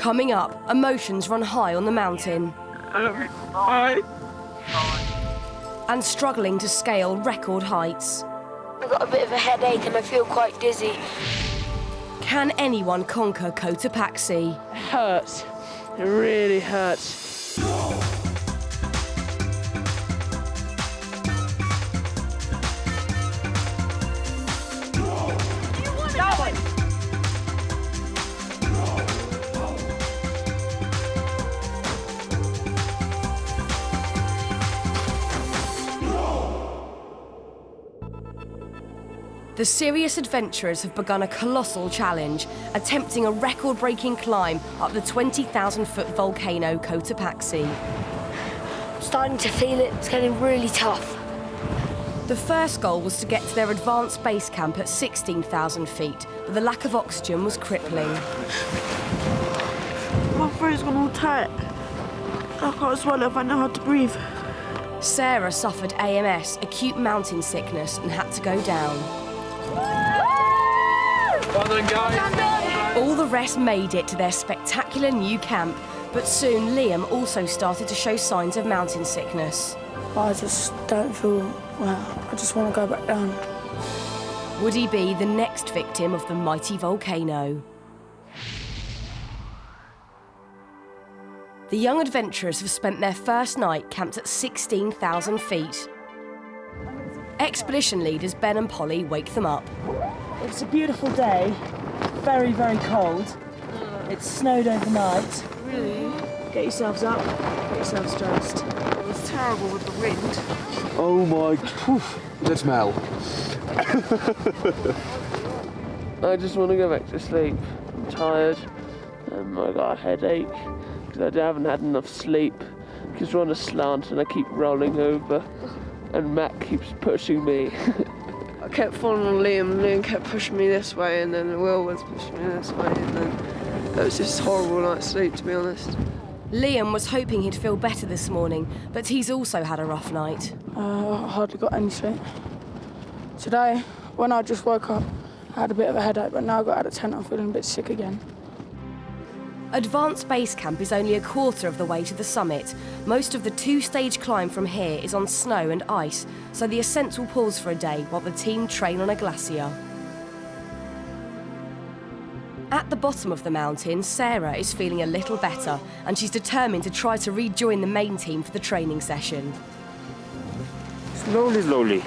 Coming up, emotions run high on the mountain. And struggling to scale record heights. I've got a bit of a headache and I feel quite dizzy. Can anyone conquer Cotopaxi? It hurts. It really hurts. The serious adventurers have begun a colossal challenge, attempting a record-breaking climb up the 20,000-foot volcano Cotopaxi. I'm starting to feel it. It's getting really tough. The first goal was to get to their advanced base camp at 16,000 feet, but the lack of oxygen was crippling. My throat's gone all tight. I can't swallow if I know how to breathe. Sarah suffered AMS, acute mountain sickness, and had to go down. Well done, guys. All the rest made it to their spectacular new camp, but soon Liam also started to show signs of mountain sickness. I just don't feel well. I just want to go back down. Would he be the next victim of the mighty volcano? The young adventurers have spent their first night camped at 16,000 feet. Expedition leaders Ben and Polly wake them up. It's a beautiful day, very, very cold. It snowed overnight. Really? Get yourselves up, get yourselves dressed. It was terrible with the wind. Oh my, the smell. I just want to go back to sleep. I'm tired. I got a headache because I haven't had enough sleep. Because we're on a slant and I keep rolling over. And Matt keeps pushing me. I kept falling on Liam, and Liam kept pushing me this way, and then Will was pushing me this way, and then it was just a horrible night's sleep, to be honest. Liam was hoping he'd feel better this morning, but he's also had a rough night. I hardly got any sleep. Today, when I just woke up, I had a bit of a headache, but now I got out of tent, I'm feeling a bit sick again. Advanced base camp is only a quarter of the way to the summit. Most of the two-stage climb from here is on snow and ice, so the ascent will pause for a day while the team train on a glacier. At the bottom of the mountain, Sarah is feeling a little better, and she's determined to try to rejoin the main team for the training session. Slowly, slowly.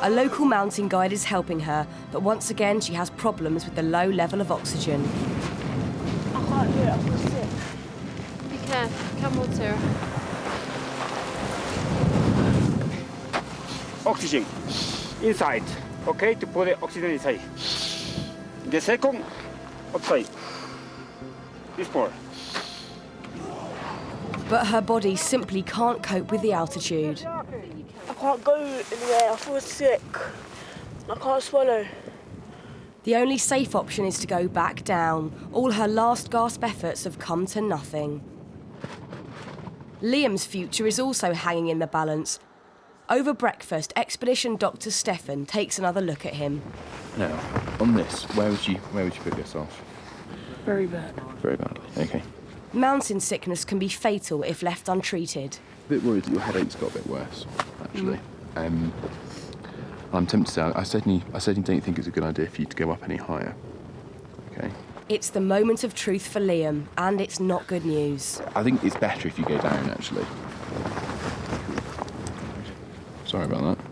A local mountain guide is helping her, but once again she has problems with the low level of oxygen. I can't do it, I feel sick. You can. Come on, Sarah. Oxygen inside, okay, to put the oxygen inside. The second outside. This more. But her body simply can't cope with the altitude. I can't go anywhere, I feel sick. I can't swallow. The only safe option is to go back down. All her last gasp efforts have come to nothing. Liam's future is also hanging in the balance. Over breakfast, Expedition Dr. Stefan takes another look at him. Now, on this, where would you put yourself? Very bad. Very badly, okay. Mountain sickness can be fatal if left untreated. A bit worried that your headache's got a bit worse, actually. I'm tempted to say, I certainly don't think it's a good idea for you to go up any higher, okay? It's the moment of truth for Liam, and it's not good news. I think it's better if you go down, actually. Sorry about that.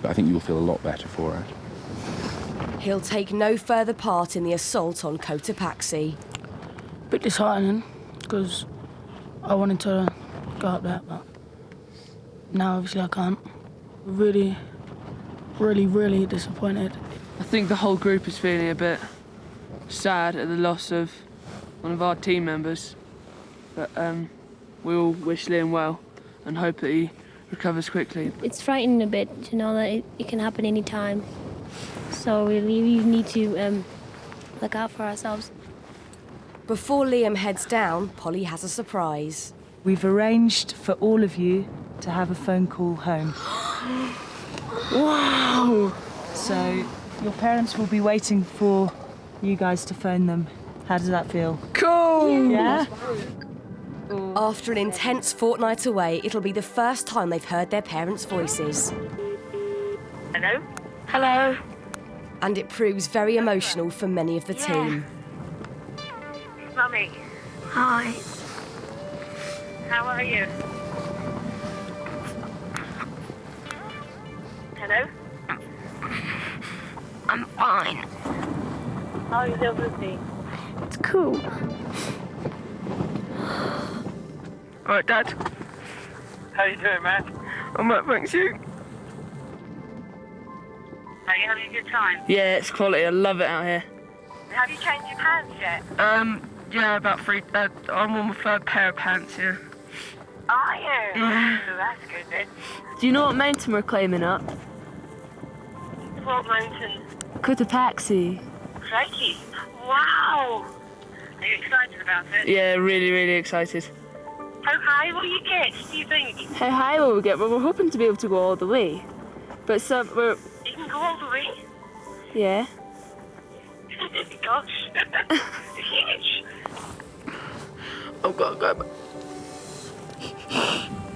But I think you'll feel a lot better for it. He'll take no further part in the assault on Cotopaxi. A bit disheartening, because I wanted to go up there, but now obviously I can't. Really, really disappointed. I think the whole group is feeling a bit sad at the loss of one of our team members. But we all wish Liam well and hope that he recovers quickly. It's frightening a bit to know that it can happen any time. So we really need to look out for ourselves. Before Liam heads down, Polly has a surprise. We've arranged for all of you to have a phone call home. Wow! So your parents will be waiting for you guys to phone them How does that feel? Cool! Yeah? After an intense fortnight away, it'll be the first time they've heard their parents' voices. Hello? Hello. And it proves very emotional for many of the team. Mummy, Hi. how are you? Hello? I'm fine. How are you doing, Lucy? It's cool. Right, Dad. How you doing, man? I'm right, thanks you. Are you having a good time? Yeah, it's quality. I love it out here. Have you changed your pants yet? Yeah, about 3. I'm on my 3rd pair of pants, yeah. Are you? Yeah. Oh, that's good then. Do you know what mountain we're climbing up? What mountain? Cotopaxi. Crikey. Wow. Are you excited about it? Yeah, really, really excited. How high will you get, do you think? How high will we get? Well, we're hoping to be able to go all the way. But we're... You can go all the way? Yeah. Gosh. Huge. I've got to go back.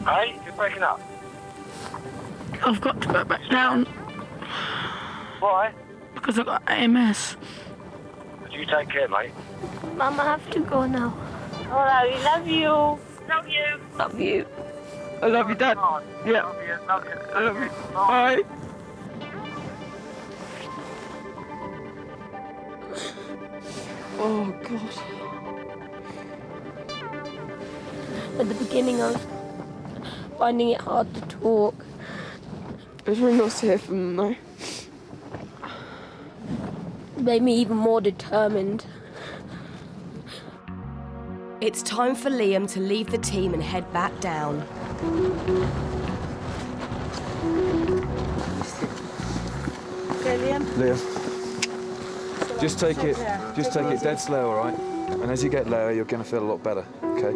Hi, you're breaking up. I've got to go back down Why? because I've got AMS. You take care, mate. Mum, I have to go now. All right, we love you. Love you. Love you. I love you, Dad. Yeah. Love you, love you. I love you. Bye. Oh, God. At the beginning, I was finding it hard to talk. It's really nice to hear from them, though. It made me even more determined. It's time for Liam to leave the team and head back down. Okay, Liam? Liam, just take it dead slow, all right? And as you get lower, you're going to feel a lot better, okay?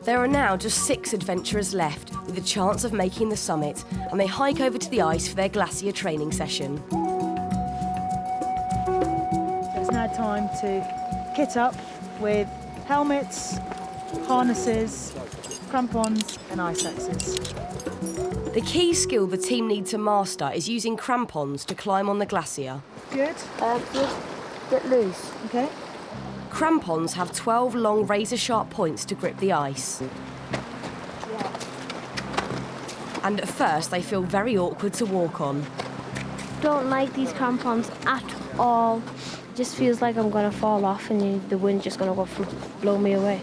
There are now just 6 adventurers left with a chance of making the summit, and they hike over to the ice for their Glacier training session. It's now time to kit up with helmets, harnesses, crampons and ice axes. The key skill the team need to master is using crampons to climb on the glacier. Good. Just get loose. Okay. Crampons have 12 long razor-sharp points to grip the ice. And at first, they feel very awkward to walk on. Don't like these crampons at all. It just feels like I'm gonna fall off and the wind's just gonna blow me away.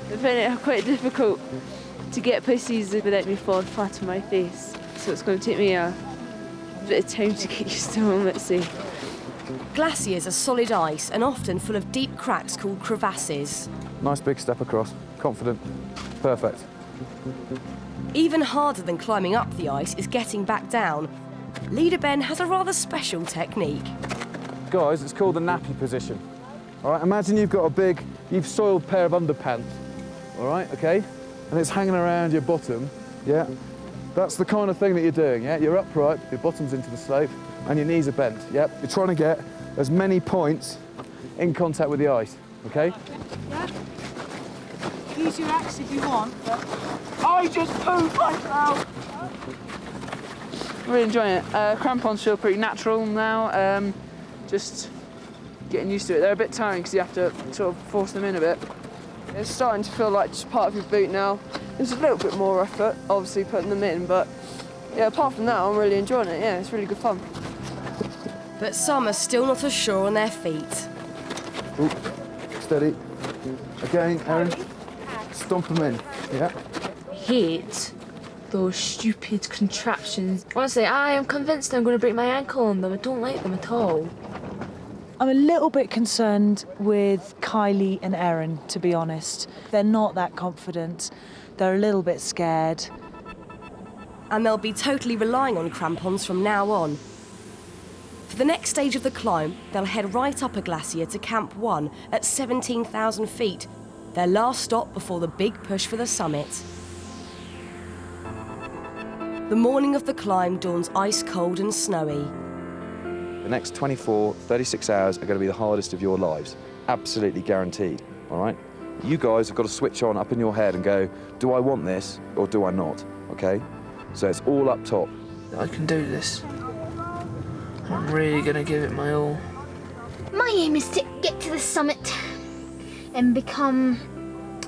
I find it quite difficult to get pussies without me falling flat on my face. So it's going to take me a bit of time to get used to them, let's see. Glaciers are solid ice and often full of deep cracks called crevasses. Nice big step across. Confident. Perfect. Even harder than climbing up the ice is getting back down. Leader Ben has a rather special technique. Guys, it's called the nappy position. All right, imagine you've got a big, you've soiled pair of underpants. All right, okay? And it's hanging around your bottom, yeah? That's the kind of thing that you're doing, yeah? You're upright, your bottom's into the slope, and your knees are bent, yep? You're trying to get as many points in contact with the ice, okay? Yeah. Use your axe if you want, but... I just pooped myself. Really enjoying it. Crampons feel pretty natural now. Just getting used to it. They're a bit tiring because you have to sort of force them in a bit. It's starting to feel like just part of your boot now. There's a little bit more effort, obviously, putting them in, but yeah, apart from that, I'm really enjoying it. Yeah, it's really good fun. But some are still not as sure on their feet. Ooh, steady. Again, Aaron. Stomp them in, yeah? Hate those stupid contraptions. Honestly, I am convinced I'm going to break my ankle on them. I don't like them at all. I'm a little bit concerned with Kylie and Erin, to be honest. They're not that confident. They're a little bit scared. And they'll be totally relying on crampons from now on. For the next stage of the climb, they'll head right up a glacier to Camp 1 at 17,000 feet, their last stop before the big push for the summit. The morning of the climb dawns ice cold and snowy. The next 24, 36 hours are going to be the hardest of your lives. Absolutely guaranteed, all right? You guys have got to switch on up in your head and go, do I want this or do I not, okay? So it's all up top. I can do this. I'm really going to give it my all. My aim is to get to the summit and become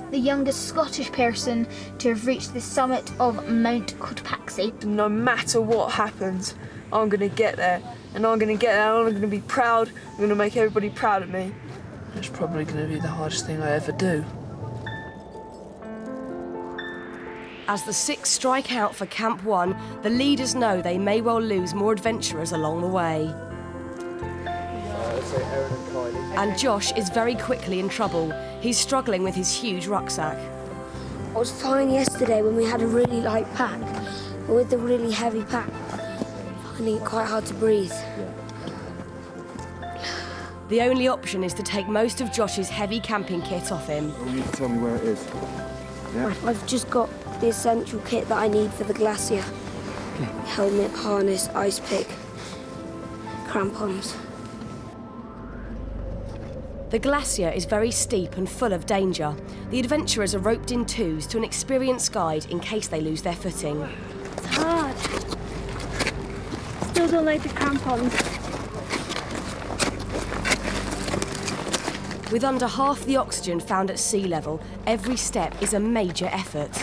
the youngest Scottish person to have reached the summit of Mount Cotopaxi. No matter what happens, I'm going to get there. And I'm going to get there and I'm going to be proud. I'm going to make everybody proud of me. It's probably going to be the hardest thing I ever do. As the 6 strike out for Camp 1, the leaders know they may well lose more adventurers along the way. Let's say Erin and Kylie. And Josh is very quickly in trouble. He's struggling with his huge rucksack. I was fine yesterday when we had a really light pack, but with the really heavy pack, finding it quite hard to breathe. The only option is to take most of Josh's heavy camping kit off him. You need to tell me where it is. Yeah. I've just got the essential kit that I need for the Glacier. Helmet, harness, ice pick, crampons. The Glacier is very steep and full of danger. The adventurers are roped in twos to an experienced guide in case they lose their footing. It's hard. Still don't like the crampons. With under half the oxygen found at sea level, every step is a major effort.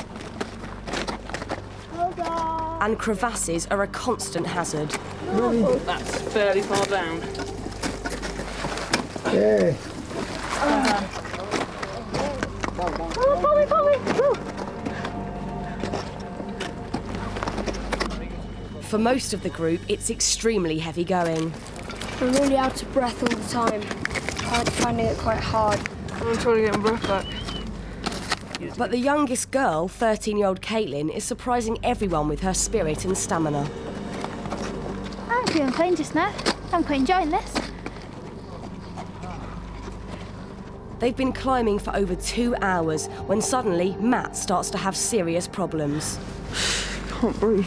Hold on. And crevasses are a constant hazard. That's fairly far down. Yeah. For most of the group, it's extremely heavy going. I'm really out of breath all the time. I'm finding it quite hard. I'm trying to get my breath back. But the youngest girl, 13-year-old Caitlin, is surprising everyone with her spirit and stamina. I'm feeling fine just now. I'm quite enjoying this. They've been climbing for over 2 hours when suddenly Matt starts to have serious problems. Can't breathe.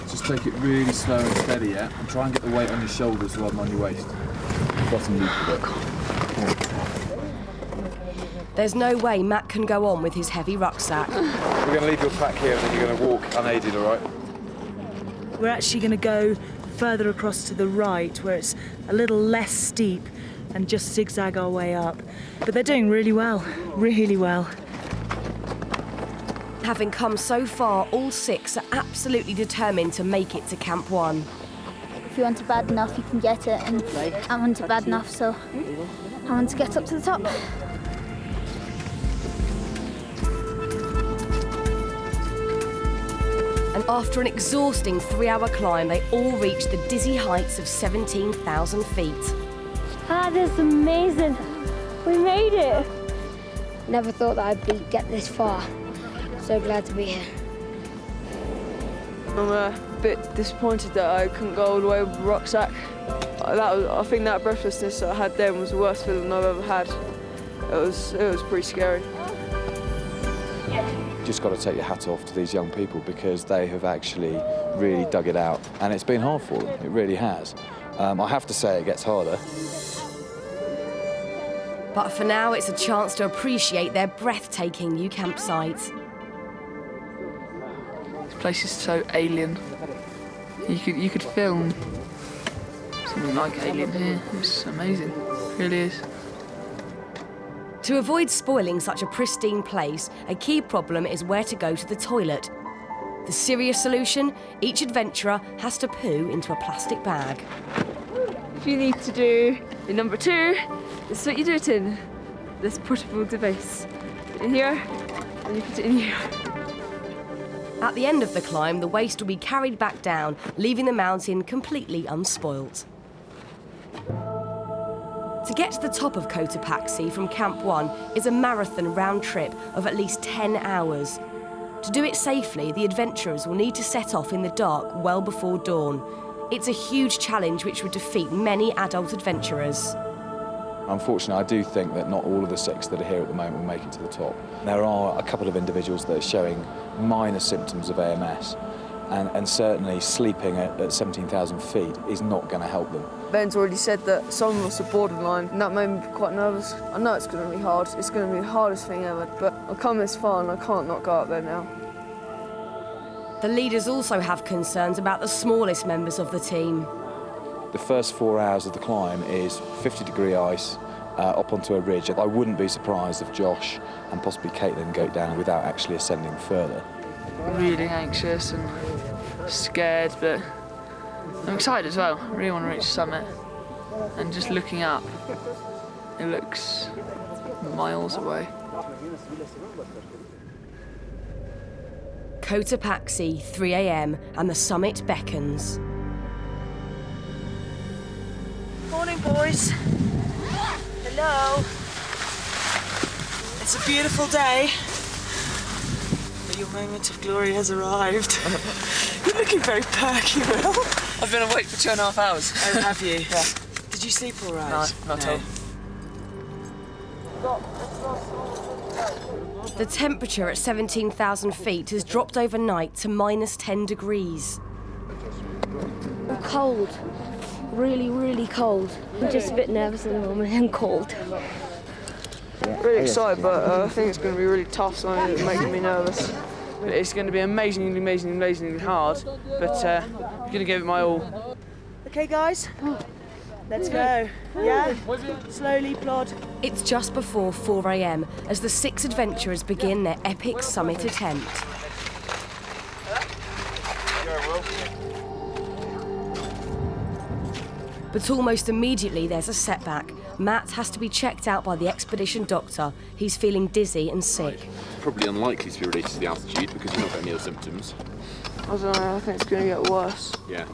Just take it really slow and steady, yeah? And try and get the weight on your shoulders rather than on your waist. Bottom loop of it. There's no way Matt can go on with his heavy rucksack. We're going to leave your pack here and then you're going to walk unaided, all right? We're actually going to go further across to the right where it's a little less steep and just zigzag our way up. But they're doing really well, really well. Having come so far, all 6 are absolutely determined to make it to Camp 1. If you want it bad enough, you can get it, and I want it bad enough, so I want to get up to the top. And after an exhausting 3-hour climb, they all reach the dizzy heights of 17,000 feet. Ah, this is amazing. We made it. Never thought that I'd get this far. So glad to be here. I'm a bit disappointed that I couldn't go all the way with the rucksack. I think that breathlessness that I had then was the worst feeling I've ever had. It was pretty scary. Just got to take your hat off to these young people because they have actually really dug it out, and it's been hard for them. It really has. I have to say it gets harder. But for now, it's a chance to appreciate their breathtaking new campsite. This place is so alien. You could film something like Alien here. It's amazing. It really is. To avoid spoiling such a pristine place, a key problem is where to go to the toilet. The serious solution? Each adventurer has to poo into a plastic bag. If you need to do the number 2, this is what you do it in. This portable device. Put it in here, and you put it in here. At the end of the climb, the waste will be carried back down, leaving the mountain completely unspoilt. To get to the top of Cotopaxi from Camp 1 is a marathon round trip of at least 10 hours. To do it safely, the adventurers will need to set off in the dark well before dawn. It's a huge challenge which would defeat many adult adventurers. Unfortunately, I do think that not all of the 6 that are here at the moment will make it to the top. There are a couple of individuals that are showing minor symptoms of AMS. and certainly sleeping at 17,000 feet is not going to help them. Ben's already said that some of us are borderline, and that made me quite nervous. I know it's going to be hard. It's going to be the hardest thing ever, but I've come this far and I can't not go up there now. The leaders also have concerns about the smallest members of the team. The first 4 hours of the climb is 50-degree ice up onto a ridge. I wouldn't be surprised if Josh and possibly Caitlin go down without actually ascending further. Really anxious and scared, but I'm excited as well. I really want to reach the summit. And just looking up, it looks miles away. Cotopaxi, 3 a.m, and the summit beckons. Morning, boys. Hello. It's a beautiful day, but your moment of glory has arrived. You're looking very perky, Will. I've been awake for 2.5 hours. Oh, have you? Yeah. Did you sleep all right? No, not at all. The temperature at 17,000 feet has dropped overnight to -10 degrees. I'm cold. Really, really cold. I'm just a bit nervous at the moment and cold. Really excited, but I think it's going to be really tough, so it's making me nervous. It's going to be amazingly hard, but I'm going to give it my all. Okay, guys, let's go. Yeah? Slowly plod. It's just before 4 a.m. as the 6 adventurers begin their epic summit attempt. But almost immediately there's a setback. Matt has to be checked out by the expedition doctor. He's feeling dizzy and sick. It's probably unlikely to be related to the altitude because you've not got any other symptoms. I don't know, I think it's going to get worse. Yeah.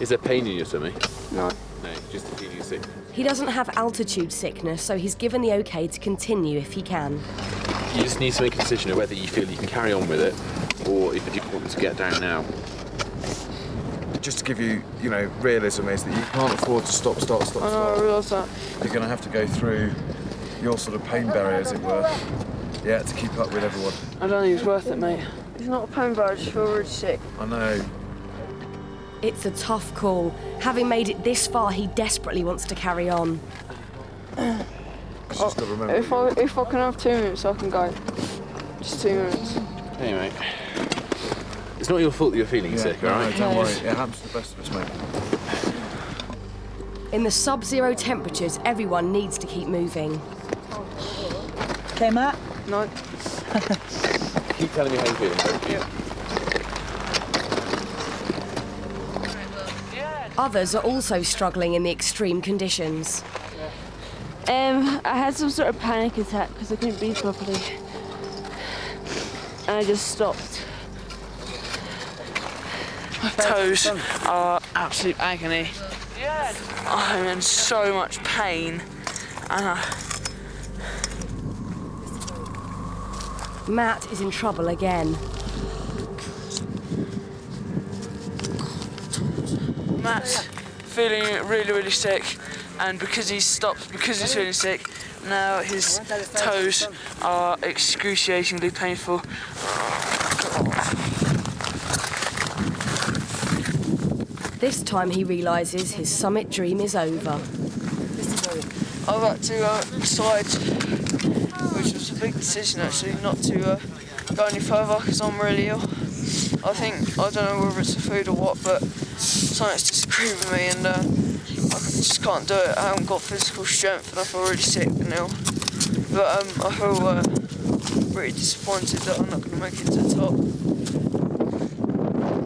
Is there pain in your tummy? No. No, just feeling sick. He doesn't have altitude sickness, so he's given the okay to continue if he can. You just need to make a decision of whether you feel you can carry on with it or if you want to get down now. Just to give you, realism is that you can't afford to stop. I know, I realise that. You're going to have to go through your sort of pain barrier, as it were, to keep up with everyone. I don't think it's worth it, mate. It's not a pain barrier, I just feel really sick. I know. It's a tough call. Having made it this far, he desperately wants to carry on. Just got to remember. If I can have 2 minutes, I can go. Just 2 minutes. Hey, mate. It's not your fault that you're feeling sick, all right? No, don't worry. It happens to the best of us, mate. In the sub-zero temperatures, everyone needs to keep moving. Okay, Matt? No. Keep telling me how you're feeling, don't you? Others are also struggling in the extreme conditions. I had some sort of panic attack because I couldn't breathe properly. And I just stopped. My toes are absolute agony. I'm in so much pain. Matt is in trouble again. Matt's feeling really, really sick, and because he's stopped, because he's feeling sick, now his toes are excruciatingly painful. This time he realises his summit dream is over. I've had to decide, which was a big decision actually, not to go any further because I'm really ill. I don't know whether it's the food or what, but something's disagreed with me and I just can't do it. I haven't got physical strength and I feel really sick and ill. But I feel really disappointed that I'm not going to make it to the top.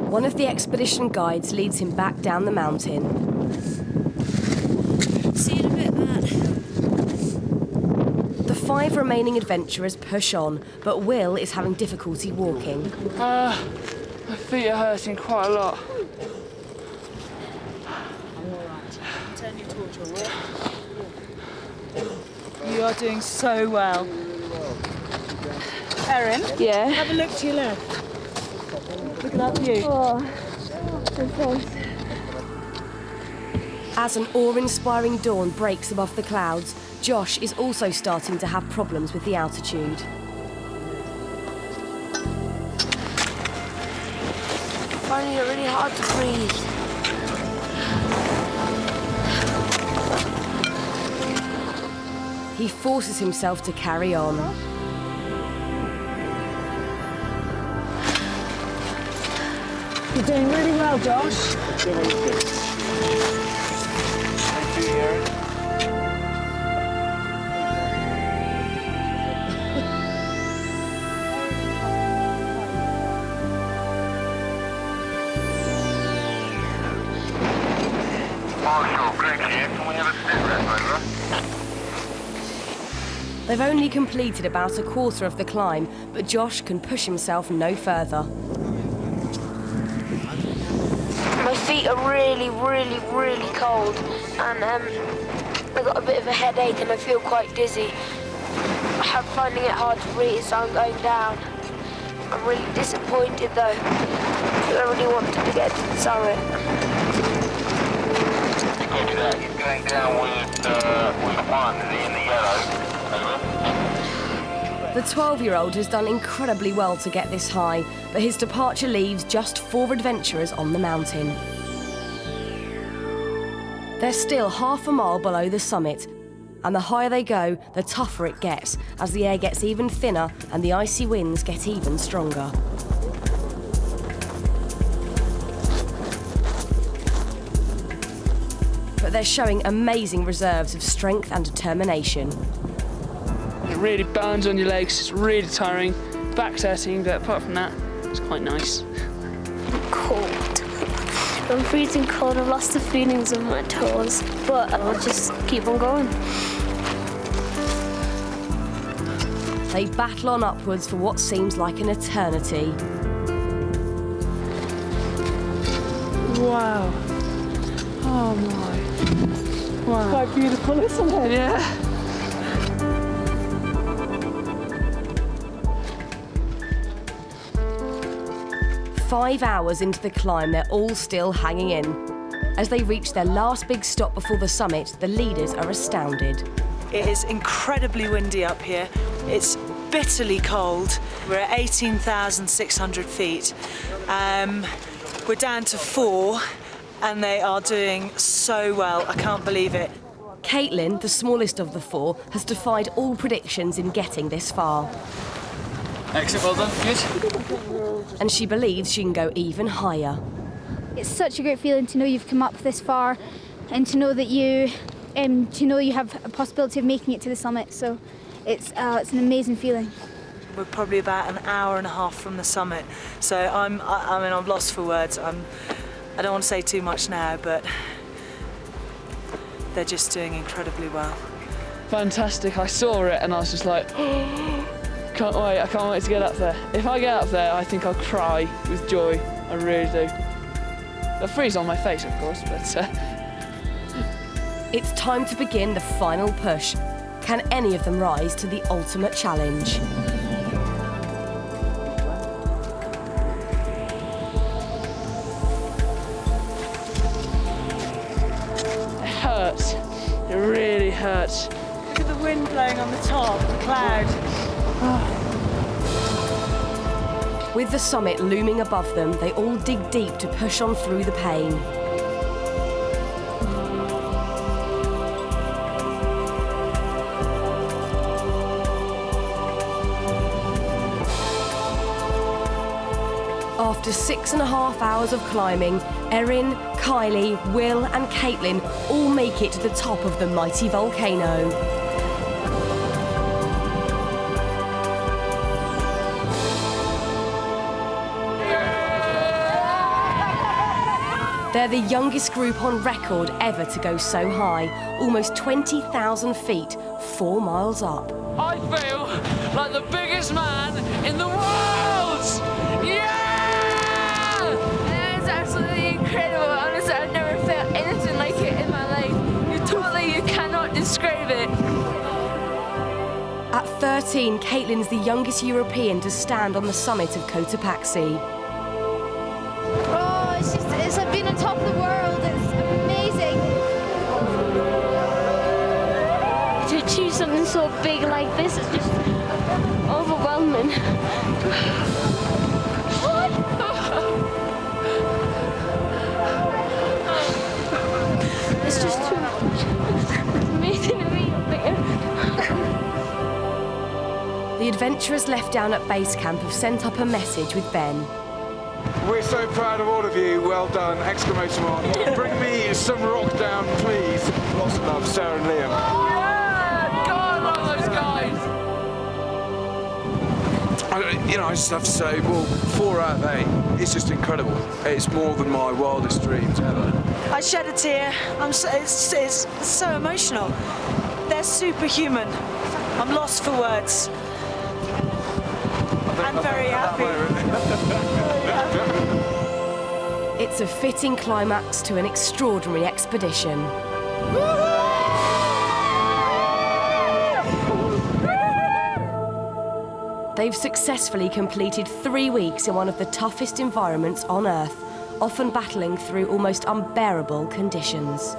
One of the expedition guides leads him back down the mountain. See you in a bit, Matt. The 5 remaining adventurers push on, but Will is having difficulty walking. My feet are hurting quite a lot. Turn your torch on, Will. You are doing so well. Erin? Yeah? Have a look to your left. Look at that view. Oh, so close. As an awe-inspiring dawn breaks above the clouds, Josh is also starting to have problems with the altitude. finding it really hard to breathe. He forces himself to carry on. You're doing really well, Josh. Thank you, Aaron. Marshall, Greg here. Can we have a sit rep, over? They've only completed about a quarter of the climb, but Josh can push himself no further. My feet are really, really, really cold, and I've got a bit of a headache and I feel quite dizzy. I'm finding it hard to breathe, so I'm going down. I'm really disappointed though, because I really wanted to get to the summit. Copy that. He's going down with one, is he in the yellow? Over. The 12-year-old has done incredibly well to get this high, but his departure leaves just 4 adventurers on the mountain. They're still half a mile below the summit, and the higher they go, the tougher it gets, as the air gets even thinner and the icy winds get even stronger. But they're showing amazing reserves of strength and determination. It really burns on your legs, it's really tiring, back's hurting, but apart from that, it's quite nice. Cold. I'm freezing cold, I've lost the feelings of my toes, but I'll just keep on going. They battle on upwards for what seems like an eternity. Wow. Oh my. Wow. It's quite beautiful, isn't it? Yeah. "5 hours into the climb, they're all still hanging in. As they reach their last big stop before the summit, the leaders are astounded. It is incredibly windy up here. It's bitterly cold. We're at 18,600 feet. We're down to 4, and they are doing so well. I can't believe it. Caitlin, the smallest of the 4, has defied all predictions in getting this far. Excellent, well done, good. And she believes she can go even higher. It's such a great feeling to know you've come up this far, and to know that you have a possibility of making it to the summit. So it's an amazing feeling. We're probably about an hour and a half from the summit, so I'm lost for words. I don't want to say too much now, but they're just doing incredibly well. Fantastic, I saw it and I was just like, can't wait, I can't wait to get up there. If I get up there, I think I'll cry with joy, I really do. The freeze on my face, of course, but... It's time to begin the final push. Can any of them rise to the ultimate challenge? It hurts, it really hurts. Look at the wind blowing on the top, the cloud. With the summit looming above them, they all dig deep to push on through the pain. After 6.5 hours of climbing, Erin, Kylie, Will and Caitlin all make it to the top of the mighty volcano. They're the youngest group on record ever to go so high, almost 20,000 feet, 4 miles up. I feel like the biggest man in the world! Yeah! That is absolutely incredible. Honestly, I've never felt anything like it in my life. You cannot describe it. At 13, Caitlin's the youngest European to stand on the summit of Cotopaxi. Oh, it's like being on top of the world. It's amazing. To achieve something so big like this is just overwhelming. It's just too much. It's amazing to be up here. The adventurers left down at base camp have sent up a message with Ben. We're so proud of all of you. Well done! Exclamation mark. Bring me some rock down, please. Lots of love, Sarah and Liam. Yeah! God, I love those guys! I just have to say, well, 4 out of 8. It's just incredible. It's more than my wildest dreams ever. I shed a tear. It's so emotional. They're superhuman. I'm lost for words. I'm very happy. It's a fitting climax to an extraordinary expedition. They've successfully completed 3 weeks in one of the toughest environments on Earth, often battling through almost unbearable conditions.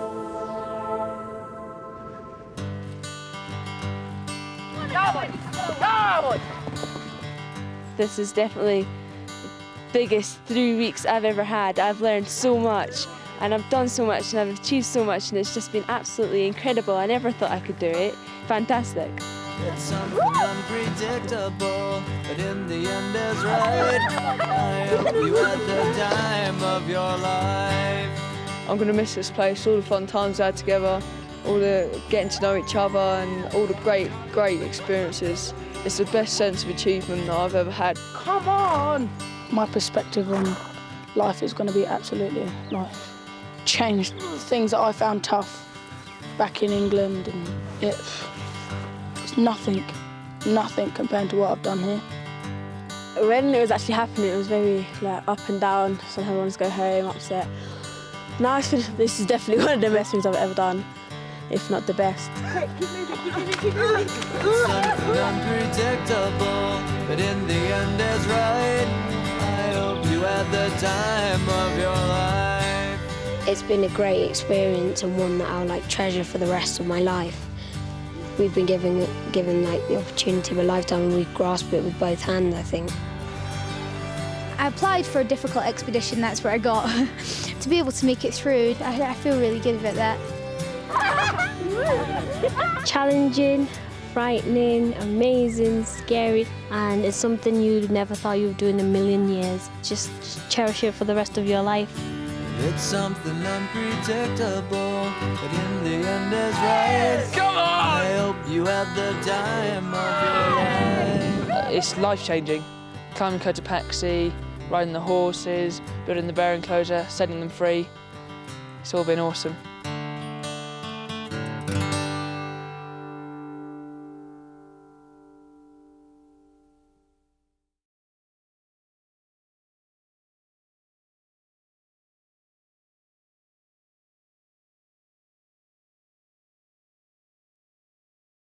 This is definitely the biggest 3 weeks I've ever had. I've learned so much and I've done so much and I've achieved so much, and it's just been absolutely incredible. I never thought I could do it. Fantastic. It's something unpredictable, but in the end is right. I hope you had the time of your life. I'm going to miss this place, all the fun times we had together, all the getting to know each other and all the great experiences. It's the best sense of achievement that I've ever had. Come on! My perspective on life is going to be absolutely changed. Things that I found tough back in England, and it's nothing compared to what I've done here. When it was actually happening, it was very up and down. Sometimes I wanted to go home, upset. Now I feel this is definitely one of the best things I've ever done, if not the best. It's something unpredictable, but in the end is right. I hope you had the time of your life. It's been a great experience and one that I'll treasure for the rest of my life. We've been given the opportunity of a lifetime, and we've grasped it with both hands, I think. I applied for a difficult expedition, that's what I got. To be able to make it through, I feel really good about that. Challenging, frightening, amazing, scary, and it's something you never thought you would do in a million years. Just cherish it for the rest of your life. It's something unpredictable, but in the end is right. Come on! I hope you had the time of your life. It's life-changing. Climbing Cotopaxi, riding the horses, building the bear enclosure, setting them free. It's all been awesome.